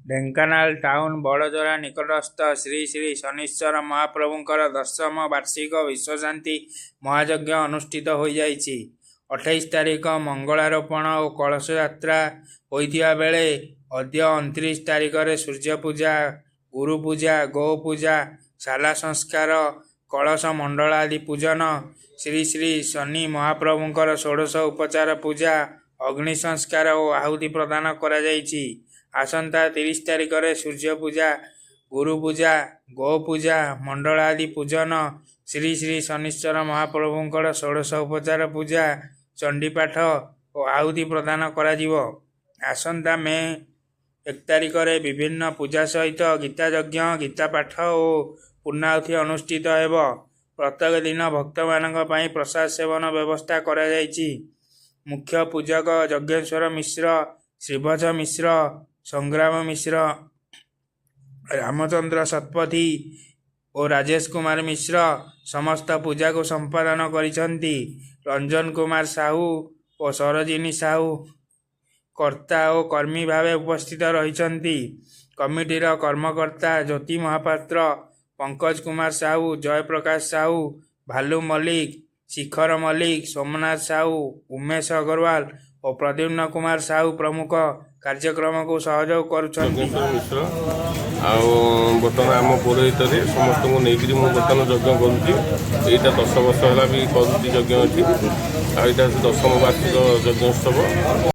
Dhenkanal town ବଡ଼ଜୋରା ନିକଟସ୍ଥ ଶ୍ରୀ ଶ୍ରୀ ଶନୀଶ୍ୱର ମହାପ୍ରଭୁଙ୍କର 10ମ ବାର୍ଷିକ ବିଶ୍ୱଶାନ୍ତି ମହାଯଜ୍ଞ ଅନୁଷ୍ଠିତ ହୋଇଯାଇଛି। 28 ତାରିଖ ମଙ୍ଗଳାରୋପଣ ଓ କଳସ ଯାତ୍ରା ହୋଇଥିବା ବେଳେ ଅଦ୍ୟ 29 ତାରିଖରେ ସୂର୍ଯ୍ୟପୂଜା, ଗୁରୁପୂଜା, ଗୋପୂଜା, ଶାଲା ସଂସ୍କାର, କଳସ ମଣ୍ଡଳ ଆଦି ପୂଜନ, ଶ୍ରୀ ଶ୍ରୀ ଶନି ମହାପ୍ରଭୁଙ୍କର ଷୋଡ଼ଶ ଉପଚାର ପୂଜା, ଅଗ୍ନି ସଂସ୍କାର ଓ ଆହୁତି ପ୍ରଦାନ କରାଯାଇଛି। ଆସନ୍ତା 30 ତାରିଖରେ ସୂର୍ଯ୍ୟପୂଜା, ଗୁରୁପୂଜା, ଗୋପୂଜା, ମଣ୍ଡଳ ଆଦି ପୂଜନ, ଶ୍ରୀ ଶ୍ରୀ ଶନୀଶ୍ୱର ମହାପ୍ରଭୁଙ୍କର ଷୋଡ଼ଶ ଉପଚାର ପୂଜା, ଚଣ୍ଡୀପାଠ ଓ ଆହୁତି ପ୍ରଦାନ କରାଯିବ। ଆସନ୍ତା ମେ 1 ତାରିଖରେ ବିଭିନ୍ନ ପୂଜା ସହିତ ଗୀତାଯଜ୍ଞ, ଗୀତାପାଠ ଓ ପୂର୍ଣ୍ଣାହୁତି ଅନୁଷ୍ଠିତ ହେବ। ପ୍ରତ୍ୟେକ ଦିନ ଭକ୍ତମାନଙ୍କ ପାଇଁ ପ୍ରସାଦ ସେବନ ବ୍ୟବସ୍ଥା କରାଯାଇଛି। ମୁଖ୍ୟ ପୂଜକ ଯଜ୍ଞେଶ୍ୱର ମିଶ୍ର, ଶ୍ରୀଭଜ ମିଶ୍ର, ସଂଗ୍ରାମ ମିଶ୍ର, ରାମଚନ୍ଦ୍ର ଶତପଥୀ ଓ ରାଜେଶ କୁମାର ମିଶ୍ର ସମସ୍ତ ପୂଜାକୁ ସମ୍ପାଦନ କରିଛନ୍ତି। ରଞ୍ଜନ କୁମାର ସାହୁ ଓ ସରୋଜିନୀ ସାହୁ କର୍ତ୍ତା ଓ କର୍ମୀ ଭାବେ ଉପସ୍ଥିତ ରହିଛନ୍ତି। କମିଟିର କର୍ମକର୍ତ୍ତା ଜ୍ୟୋତି ମହାପାତ୍ର, ପଙ୍କଜ କୁମାର ସାହୁ, ଜୟପ୍ରକାଶ ସାହୁ, ଭାଲୁ ମଲ୍ଲିକ, ଶିଖର ମଲ୍ଲିକ, ସୋମନାଥ ସାହୁ, ଉମେଶ ଅଗ୍ରୱାଲ ଓ ପ୍ରଦ୍ୟୁମ୍ନ କୁମାର ସାହୁ ପ୍ରମୁଖ କାର୍ଯ୍ୟକ୍ରମକୁ ସହଯୋଗ କରୁଛନ୍ତି। ଆଉ ବର୍ତ୍ତମାନ ଆମ ପୌରୋହିତରେ ସମସ୍ତଙ୍କୁ ନେଇକରି ମୁଁ ବର୍ତ୍ତମାନ ଯଜ୍ଞ କରୁଛି। ଏଇଟା 10 ବର୍ଷ ହେଲା ବି କରୁଛି ଯଜ୍ଞ ଏଠି। ଆଉ ଏଇଟା 10ମ ବାର୍ଷିକ ଯଜ୍ଞୋତ୍ସବ।